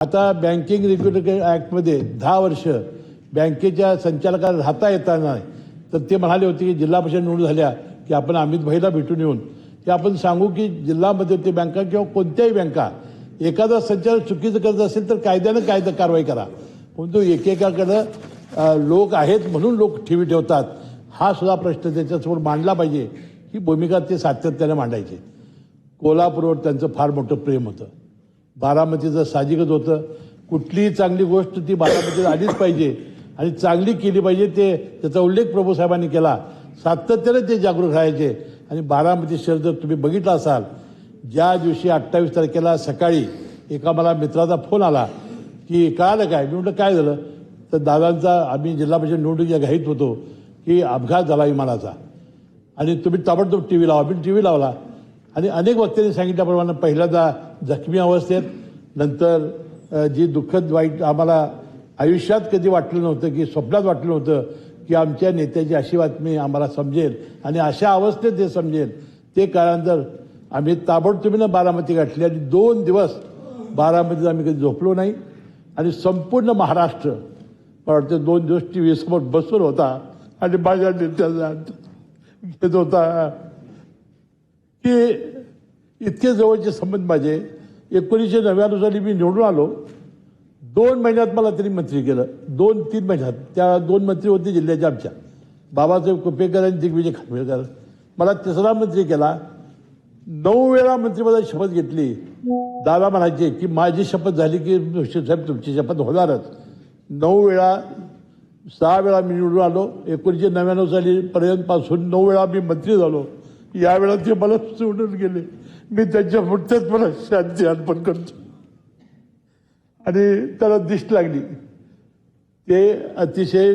आता banking regulatory ॲक्टमध्ये 10 वर्ष बँकेच्या संचालकाला राहता येता नाही, तर ते म्हणाले होते की जिल्हा परिषद निवडून झाल्या की आपण अमित भाईला भेटून येऊन की आपण सांगू की जिल्ह्यामध्ये ते बँका किंवा कोणत्याही बँका एखादा संचालक चुकीचं करत असेल तर कायद्यानं कारवाई करा. परंतु एकेकाकडं लोक आहेत म्हणून लोक ठेवी ठेवतात, हा सुद्धा प्रश्न त्याच्यासमोर मांडला पाहिजे. ही भूमिका ते सातत्याने मांडायचे. कोल्हापूरवर त्यांचं फार मोठं प्रेम होतं. बारामतीचं साहजिकच होतं. कुठलीही चांगली गोष्ट ती बारामतीत आलीच पाहिजे आणि चांगली केली पाहिजे. त्याचा उल्लेख प्रभूसाहेबांनी केला. सातत्याने ते जागरूक राहायचे. आणि बारामती शहर जर तुम्ही बघितलं असाल, ज्या दिवशी 28 तारखेला सकाळी एका मला मित्राचा फोन आला की कळालं काय, मी म्हटलं काय झालं, तर दादांचा आम्ही जिल्हा परिषद निवडणुकीच्या घाईत होतो की अपघात झाला विमानाचा आणि तुम्ही ताबडतोब टी व्ही लावा. मी टी व्ही लावला आणि अनेक वक्त्यांनी सांगितल्याप्रमाणे पहिल्यांदा जखमी अवस्थेत, नंतर जी दुःखद वाईट आम्हाला आयुष्यात कधी वाटलं नव्हतं की स्वप्नात वाटलं नव्हतं की आमच्या नेत्याची अशी बातमी आम्हाला समजेल आणि अशा अवस्थेत ते समजेल. ते काळानंतर आम्ही ताबडतोबीनं बारामती गाठली आणि 2 दिवस बारामतीत आम्ही कधी झोपलो नाही. आणि संपूर्ण महाराष्ट्र मला वाटतं 2 दिवस टी व्ही समोर बसून होता आणि माझ्या नेत्याचा घेत होता की इतके जवळचे संबंध माझे. 1999 साली मी निवडून आलो. 2 महिन्यात मला त्यांनी मंत्री केलं. 2-3 महिन्यात. त्या 2 मंत्री होते जिल्ह्याच्या आमच्या, बाबासाहेब कुपेकर आणि दिग्विजय खानविलकर. मला 3रा मंत्री केला. 9 वेळा मंत्रिपदाची शपथ घेतली. दादा म्हणायचे की माझी शपथ झाली की साहेब तुमची शपथ होणारच. 9 वेळा, 6 वेळा मी निवडून आलो. 1999 साली पर्यंत पासून 9 वेळा मी मंत्री झालो. यावेळा ते मला सोडून गेले. मी त्यांच्या मुठ्यात मला शांती अर्पण करतो. आणि त्याला दिष्ट लागली. ते अतिशय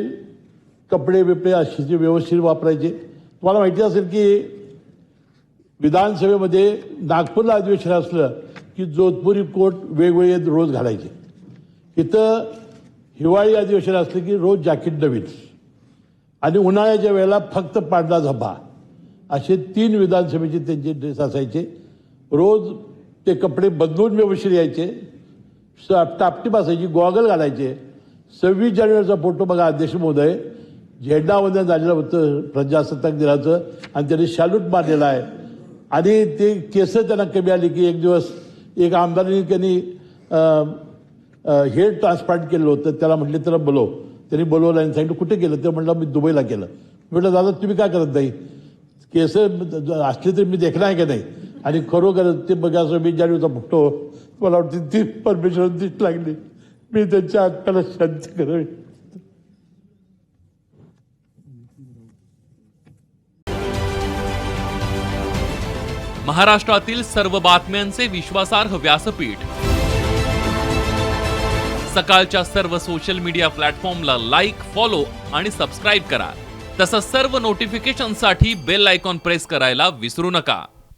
कपडे बिपडे अशी व्यवस्थित वापरायचे. तुम्हाला माहिती असेल की विधानसभेमध्ये नागपूरला अधिवेशन असलं की जोधपुरी कोट वेगवेगळे रोज घालायचे. इथं हिवाळी अधिवेशन असलं की रोज जॅकेट नवीन आणि उन्हाळ्याच्या वेळेला फक्त पांढरा झब्बा. असे 3 विधानसभेचे त्यांचे ड्रेस असायचे. रोज ते कपडे बदलून व्यवस्थित यायचे. टापटीप असायची, गॉगल घालायचे. 26 जानेवारीचा फोटो बघा, अध्यक्ष महोदय, झेंडावंदन झालेलं होतं प्रजासत्ताक दिनाचं आणि त्यांनी शॅल्यूट मारलेला आहे. आणि ते केस त्यांना कमी आली की एक दिवस एक आमदारांनी त्यांनी हेअर ट्रान्सप्लांट केलं होतं. त्याला म्हटले त्याला बोलव. त्यांनी बोलवलं आणि सांगितलं कुठे केलं, ते म्हटलं मी दुबईला केलं. म्हटलं दादा तुम्ही काय करत नाही, केस असले तरी मी देखणं आहे का नाही. आणि खरोखर ते बघा 26 जानेवारीचा फोटो मला वाटतं ती परमेश्वर दिसत लागली. मी त्यांच्या आत्म्याला शांती करावी. महाराष्ट्रातील सर्व बातम्यांचे विश्वासार्ह व्यासपीठ. सकाळच्या सर्व सोशल मीडिया प्लॅटफॉर्मला लाईक, फॉलो आणि सबस्क्राईब करा. तसंच सर्व नोटिफिकेशनसाठी बेल आयकॉन प्रेस करायला विसरू नका.